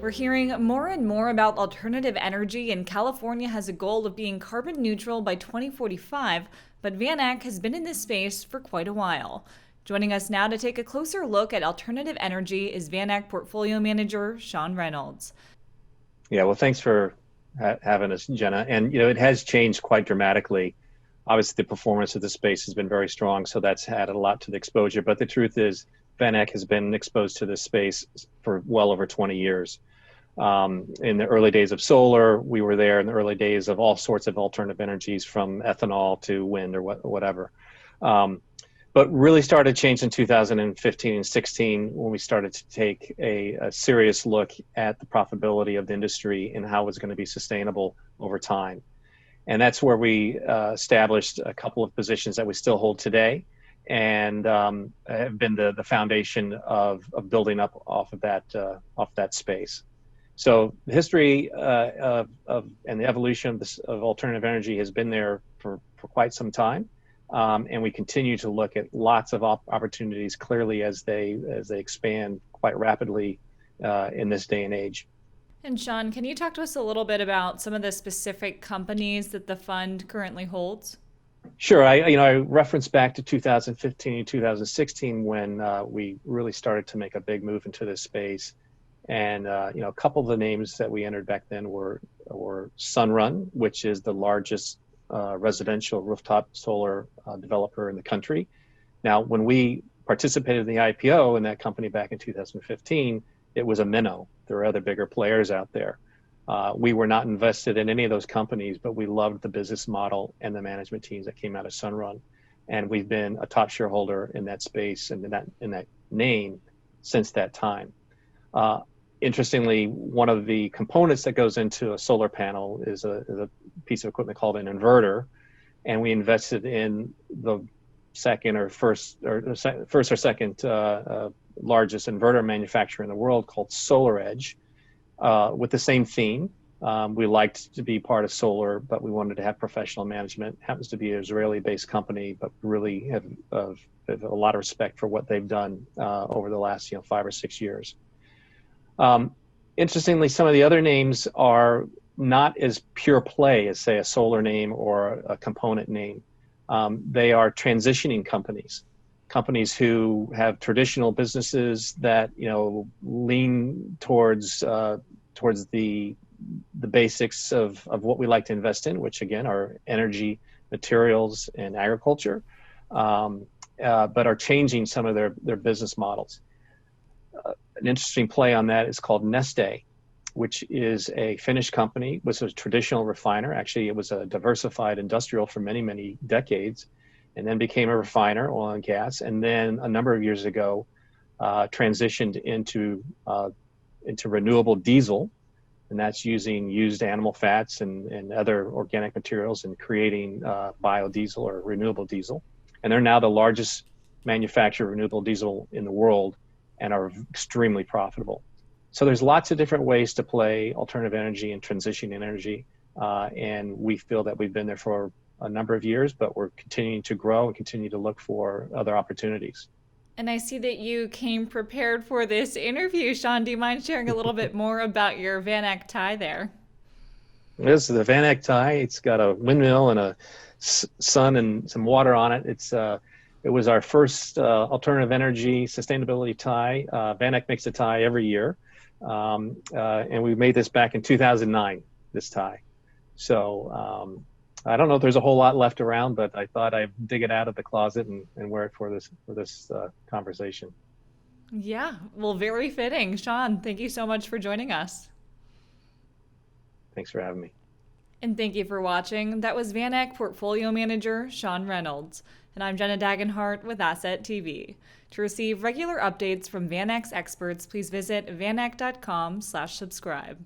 We're hearing more and more about alternative energy, and California has a goal of being carbon neutral by 2045, but VanEck has been in this space for quite a while. Joining us now to take a closer look at alternative energy is VanEck Portfolio Manager Shawn Reynolds. Yeah, well, thanks for having us, Jenna. And it has changed quite dramatically. Obviously, the performance of the space has been very strong, so that's added a lot to the exposure. But the truth is, VanEck has been exposed to this space for well over 20 years. In the early days of solar, we were there in the early days of all sorts of alternative energies, from ethanol to wind or whatever. But really started to change in 2015 and 16 when we started to take a serious look at the profitability of the industry and how it was going to be sustainable over time. And that's where we established a couple of positions that we still hold today, and have been the foundation of building up off of that space. So the history and the evolution of alternative energy has been there for quite some time. And we continue to look at lots of opportunities clearly as they expand quite rapidly in this day and age. And Shawn, can you talk to us a little bit about some of the specific companies that the fund currently holds? Sure. I reference back to 2015 and 2016 when we really started to make a big move into this space. And a couple of the names that we entered back then were Sunrun, which is the largest residential rooftop solar developer in the country. Now, when we participated in the IPO in that company back in 2015, it was a minnow. There were other bigger players out there. We were not invested in any of those companies, but we loved the business model and the management teams that came out of Sunrun. And we've been a top shareholder in that space and in that name since that time. Interestingly, one of the components that goes into a solar panel is a piece of equipment called an inverter, and we invested in the first or second largest inverter manufacturer in the world called SolarEdge, with the same theme. We liked to be part of solar, but we wanted to have professional management. It happens to be an Israeli-based company, but really have a lot of respect for what they've done over the last 5 or 6 years. Interestingly, some of the other names are not as pure play as, say, a solar name or a component name. They are transitioning companies who have traditional businesses that lean towards the basics of what we like to invest in, which again are energy, materials, and agriculture, but are changing some of their business models. An interesting play on that is called Neste, which is a Finnish company, was a traditional refiner. Actually, it was a diversified industrial for many, many decades, and then became a refiner, oil and gas, and then a number of years ago transitioned into renewable diesel, and that's using used animal fats and other organic materials and creating biodiesel or renewable diesel. And they're now the largest manufacturer of renewable diesel in the world, and are extremely profitable. So there's lots of different ways to play alternative energy and transition energy, and we feel that we've been there for a number of years, but we're continuing to grow and continue to look for other opportunities. And I see that you came prepared for this interview. Shawn, do you mind sharing a little bit more about your VanEck tie there? This is the VanEck tie. It's got a windmill and a sun and some water on it. It was our first alternative energy sustainability tie. VanEck makes a tie every year. And we made this back in 2009, this tie. So I don't know if there's a whole lot left around, but I thought I'd dig it out of the closet and wear it for this conversation. Yeah, well, very fitting. Shawn, thank you so much for joining us. Thanks for having me. And thank you for watching. That was VanEck Portfolio Manager Shawn Reynolds. And I'm Jenna Dagenhart with Asset TV. To receive regular updates from VanEck's experts, please visit vaneck.com/subscribe.